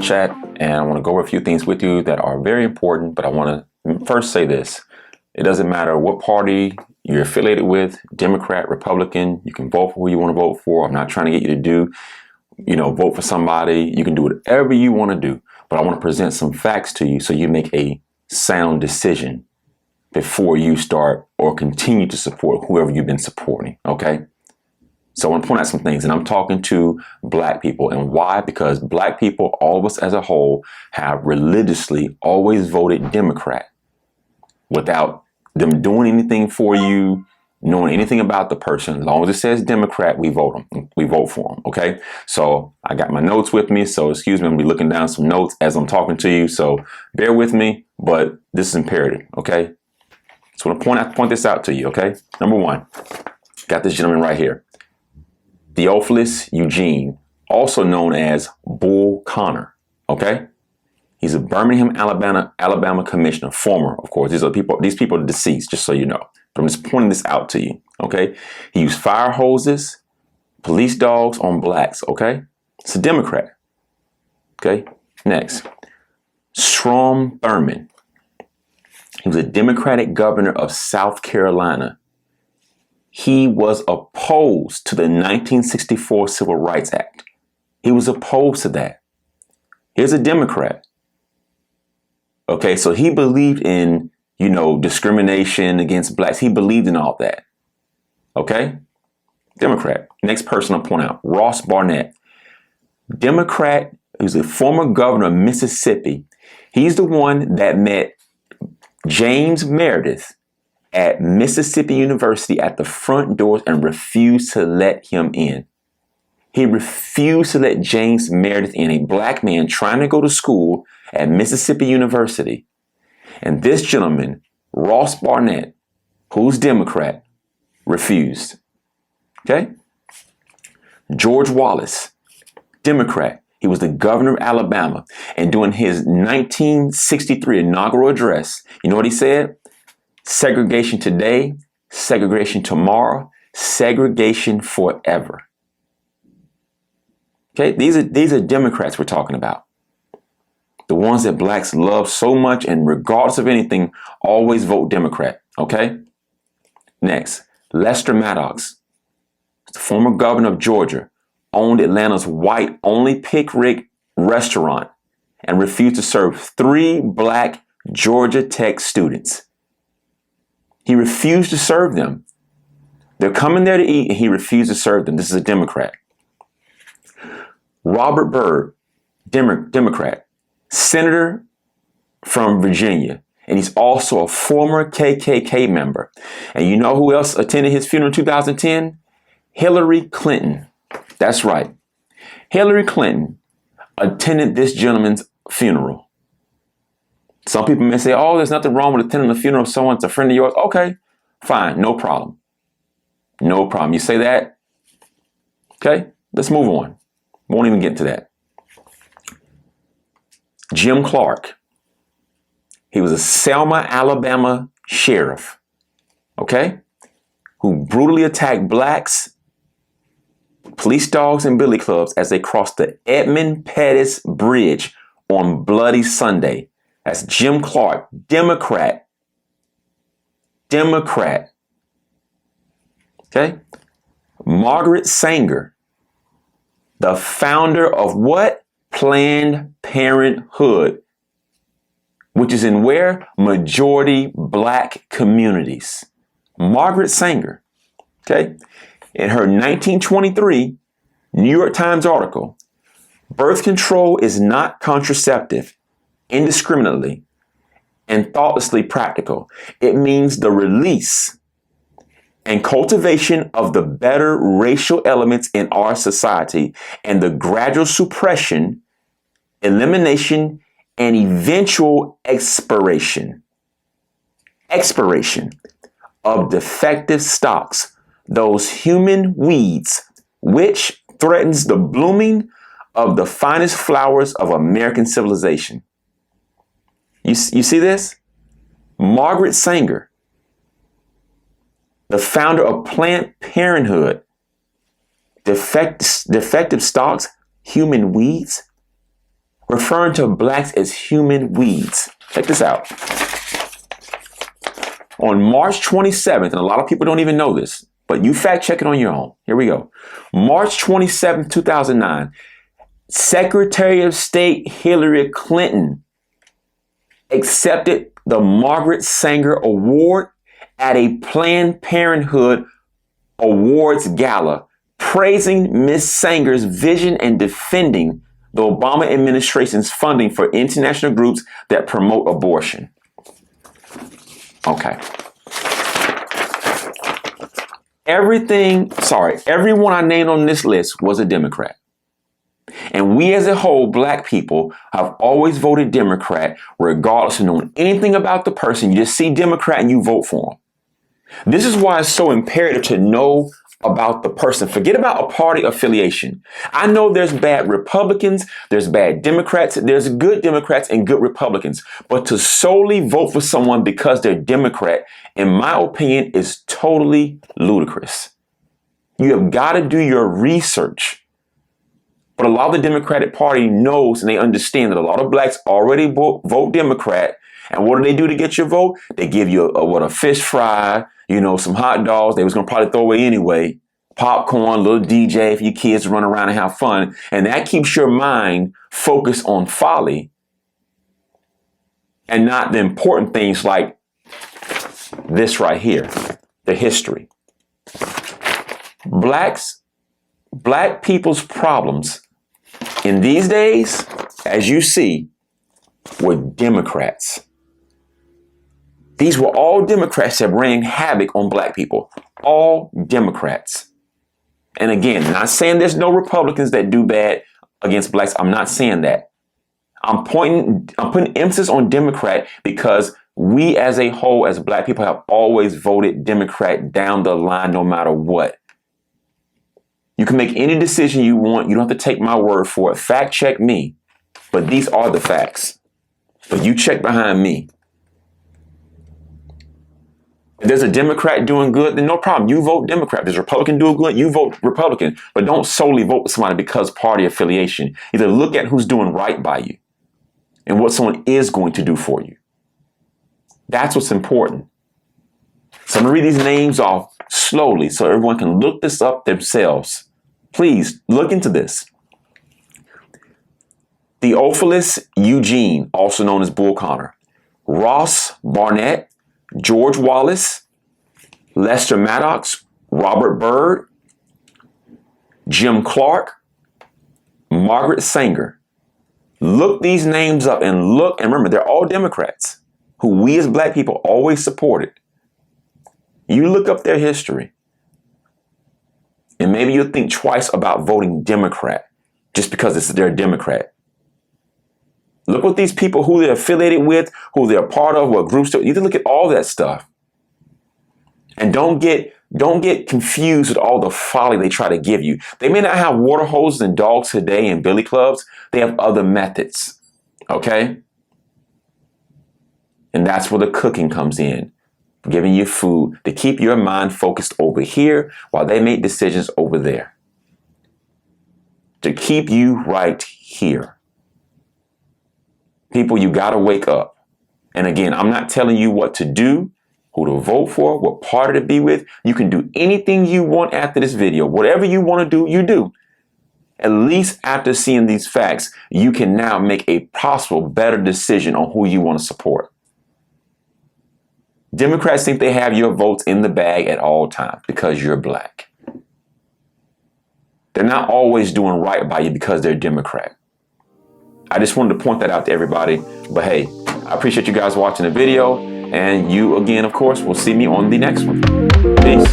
to chat and I want to go over a few things with you that are very important, but I want to first say this. It doesn't matter what party you're affiliated with, Democrat, Republican, you can vote for who you want to vote for. I'm not trying to get you to vote for somebody. You can do whatever you want to do, but I want to present some facts to you so you make a sound decision before you start or continue to support whoever you've been supporting, okay? So I want to point out some things, and I'm talking to black people. And why? Because black people, all of us as a whole, have religiously always voted Democrat without them doing anything for you, knowing anything about the person. As long as it says Democrat, we vote them. We vote for them, okay? So I got my notes with me, so excuse me, I'm going to be looking down some notes as I'm talking to you, so bear with me, but this is imperative, okay? So I want to point this out to you, okay? Number one, got this gentleman right here. Theophilus Eugene, also known as Bull Connor, okay? He's a Birmingham, Alabama commissioner, former, of course. These people are deceased, just so you know. But I'm just pointing this out to you, okay? He used fire hoses, police dogs on blacks, okay? It's a Democrat, okay? Next, Strom Thurmond. He was a Democratic governor of South Carolina. He was opposed to the 1964 Civil Rights Act. He was opposed to that. Here's a Democrat. Okay, so he believed in, discrimination against blacks. He believed in all that. Okay? Democrat. Next person I'll point out, Ross Barnett. Democrat, he was a former governor of Mississippi. He's the one that met James Meredith at Mississippi University at the front doors and refused to let him in. He refused to let James Meredith in, a black man trying to go to school at Mississippi University. And this gentleman, Ross Barnett, who's Democrat, refused. Okay? George Wallace, Democrat. He was the governor of Alabama. And during his 1963 inaugural address, you know what he said? Segregation today, segregation tomorrow, segregation forever. Okay, these are Democrats we're talking about. The ones that blacks love so much and regardless of anything, always vote Democrat. Okay? Next, Lester Maddox, the former governor of Georgia, owned Atlanta's white-only Pickwick restaurant and refused to serve 3 black Georgia Tech students. He refused to serve them. They're coming there to eat, and he refused to serve them. This is a Democrat. Robert Byrd, Democrat, senator from Virginia, and he's also a former KKK member. And you know who else attended his funeral in 2010? Hillary Clinton. That's right. Hillary Clinton attended this gentleman's funeral. Some people may say, oh, there's nothing wrong with attending the funeral of someone's a friend of yours. Okay, fine, no problem. No problem. You say that? Okay, let's move on. Won't even get to that. Jim Clark. He was a Selma, Alabama sheriff, okay, who brutally attacked blacks, police dogs, and billy clubs as they crossed the Edmund Pettus Bridge on Bloody Sunday. That's Jim Clark, Democrat. Democrat. Okay? Margaret Sanger, the founder of what? Planned Parenthood, which is in where? Majority black communities. Margaret Sanger. Okay? In her 1923 New York Times article, birth control is not contraceptive, indiscriminately, and thoughtlessly practical. It means the release and cultivation of the better racial elements in our society and the gradual suppression, elimination, and eventual expiration of defective stocks, those human weeds, which threatens the blooming of the finest flowers of American civilization. You see this? Margaret Sanger, the founder of Planned Parenthood, defective stocks, human weeds. referring to blacks as human weeds. Check this out. On March 27th, and a lot of people don't even know this, but you fact check it on your own. Here we go. March 27th, 2009, Secretary of State Hillary Clinton accepted the Margaret Sanger Award at a Planned Parenthood Awards Gala, praising Ms. Sanger's vision and defending the Obama administration's funding for international groups that promote abortion. Okay. Everyone I named on this list was a Democrat. And we as a whole, black people, have always voted Democrat regardless of knowing anything about the person. You just see Democrat and you vote for them. This is why it's so imperative to know about the person. Forget about a party affiliation. I know there's bad Republicans, there's bad Democrats, there's good Democrats and good Republicans. But to solely vote for someone because they're Democrat, in my opinion, is totally ludicrous. You have got to do your research. But a lot of the Democratic Party knows and they understand that a lot of blacks already vote Democrat. And what do they do to get your vote? They give you a fish fry, some hot dogs they was going to probably throw away anyway, popcorn, little DJ for your kids to run around and have fun. And that keeps your mind focused on folly and not the important things like this right here, the history. Black people's problems in these days, as you see, were Democrats. These were all Democrats that ran havoc on black people. All Democrats. And again, not saying there's no Republicans that do bad against blacks. I'm not saying that. I'm putting emphasis on Democrat because we as a whole, as black people, have always voted Democrat down the line no matter what. You can make any decision you want. You don't have to take my word for it. Fact check me. But these are the facts. But you check behind me. If there's a Democrat doing good, then no problem. You vote Democrat. If there's a Republican doing good, you vote Republican. But don't solely vote for somebody because party affiliation. Either look at who's doing right by you and what someone is going to do for you. That's what's important. So I'm going to read these names off slowly so everyone can look this up themselves. Please look into this. Theophilus Eugene, also known as Bull Connor. Ross Barnett. George Wallace, Lester Maddox, Robert Byrd, Jim Clark, Margaret Sanger. Look these names up and remember, they're all Democrats who we as black people always supported. You look up their history and maybe you'll think twice about voting Democrat just because they're a Democrat. Look what these people, who they're affiliated with, who they're a part of, what groups. You need to look at all that stuff. And don't get confused with all the folly they try to give you. They may not have water hoses and dogs today and billy clubs. They have other methods. Okay? And that's where the cooking comes in. Giving you food to keep your mind focused over here while they make decisions over there. To keep you right here. People, you got to wake up. And again, I'm not telling you what to do, who to vote for, what party to be with. You can do anything you want after this video. Whatever you want to do, you do. At least after seeing these facts, you can now make a possible better decision on who you want to support. Democrats think they have your votes in the bag at all times because you're black. They're not always doing right by you because they're Democrat. I just wanted to point that out to everybody. But hey, I appreciate you guys watching the video. And you again, of course, will see me on the next one. Peace.